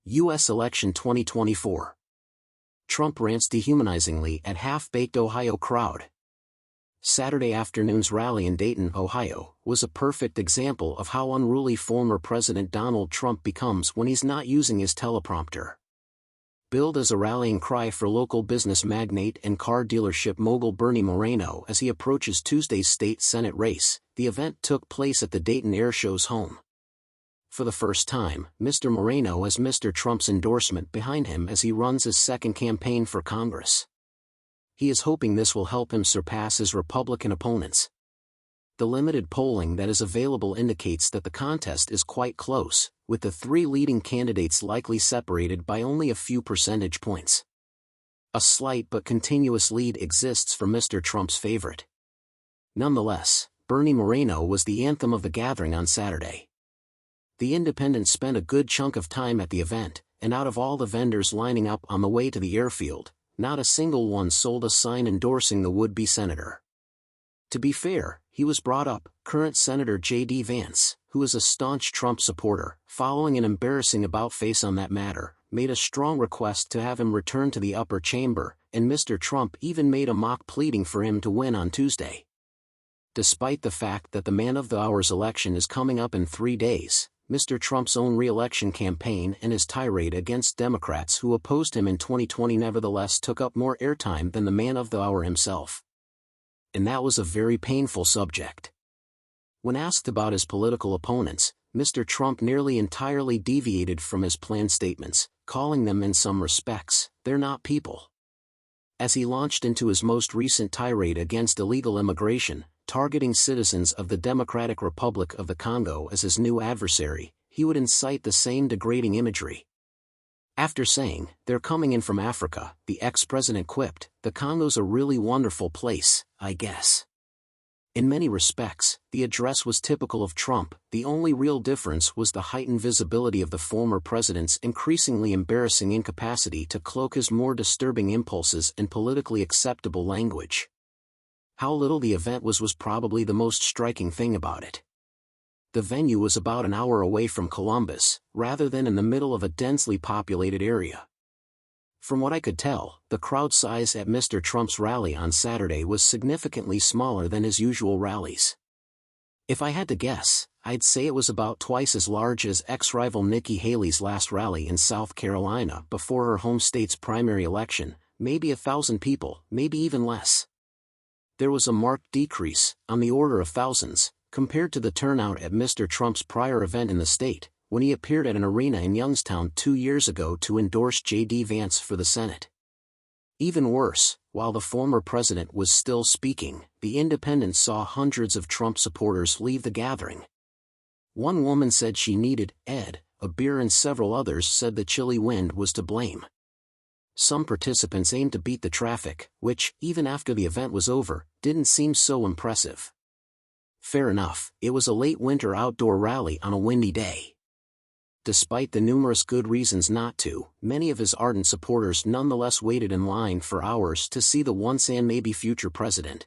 U.S. Election 2024. Trump rants dehumanizingly at half-baked Ohio crowd. Saturday afternoon's rally in Dayton, Ohio, was a perfect example of how unruly former President Donald Trump becomes when he's not using his teleprompter. Billed as a rallying cry for local business magnate and car dealership mogul Bernie Moreno as he approaches Tuesday's state Senate race, the event took place at the Dayton Air Show's home. For the first time, Mr. Moreno has Mr. Trump's endorsement behind him as he runs his second campaign for Congress. He is hoping this will help him surpass his Republican opponents. The limited polling that is available indicates that the contest is quite close, with the three leading candidates likely separated by only a few percentage points. A slight but continuous lead exists for Mr. Trump's favorite. Nonetheless, Bernie Moreno was the anthem of the gathering on Saturday. The Independent spent a good chunk of time at the event, and out of all the vendors lining up on the way to the airfield, not a single one sold a sign endorsing the would-be senator. To be fair, he was brought up, current Senator J.D. Vance, who is a staunch Trump supporter, following an embarrassing about-face on that matter, made a strong request to have him return to the upper chamber, and Mr. Trump even made a mock pleading for him to win on Tuesday. Despite the fact that the man of the hour's election is coming up in 3 days, Mr. Trump's own re-election campaign and his tirade against Democrats who opposed him in 2020 nevertheless took up more airtime than the man of the hour himself. And that was a very painful subject. When asked about his political opponents, Mr. Trump nearly entirely deviated from his planned statements, calling them in some respects, "They're not people." As he launched into his most recent tirade against illegal immigration, targeting citizens of the Democratic Republic of the Congo as his new adversary, he would incite the same degrading imagery. After saying, "They're coming in from Africa," the ex-president quipped, "The Congo's a really wonderful place, I guess." In many respects, the address was typical of Trump. The only real difference was the heightened visibility of the former president's increasingly embarrassing incapacity to cloak his more disturbing impulses in politically acceptable language. How little the event was probably the most striking thing about it. The venue was about an hour away from Columbus, rather than in the middle of a densely populated area. From what I could tell, the crowd size at Mr. Trump's rally on Saturday was significantly smaller than his usual rallies. If I had to guess, I'd say it was about twice as large as ex-rival Nikki Haley's last rally in South Carolina before her home state's primary election, maybe 1,000 people, maybe even less. There was a marked decrease, on the order of thousands, compared to the turnout at Mr. Trump's prior event in the state, when he appeared at an arena in Youngstown 2 years ago to endorse J.D. Vance for the Senate. Even worse, while the former president was still speaking, the Independent saw hundreds of Trump supporters leave the gathering. One woman said she needed a beer, and several others said the chilly wind was to blame. Some participants aimed to beat the traffic, which, even after the event was over, didn't seem so impressive. Fair enough, it was a late winter outdoor rally on a windy day. Despite the numerous good reasons not to, many of his ardent supporters nonetheless waited in line for hours to see the once and maybe future president.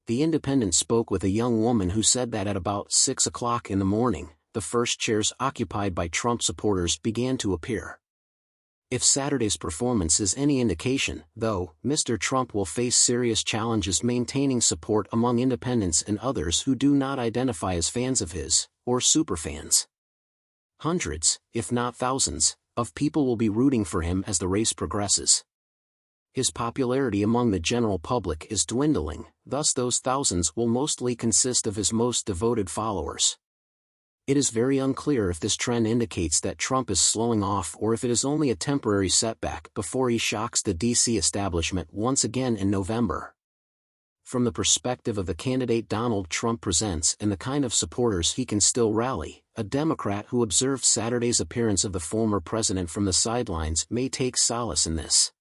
The Independent spoke with a young woman who said that at about 6 o'clock in the morning, the first chairs occupied by Trump supporters began to appear. If Saturday's performance is any indication, though, Mr. Trump will face serious challenges maintaining support among independents and others who do not identify as fans of his, or superfans. Hundreds, if not thousands, of people will be rooting for him as the race progresses. His popularity among the general public is dwindling, thus those thousands will mostly consist of his most devoted followers. It is very unclear if this trend indicates that Trump is slowing off or if it is only a temporary setback before he shocks the D.C. establishment once again in November. From the perspective of the candidate Donald Trump presents and the kind of supporters he can still rally, a Democrat who observed Saturday's appearance of the former president from the sidelines may take solace in this.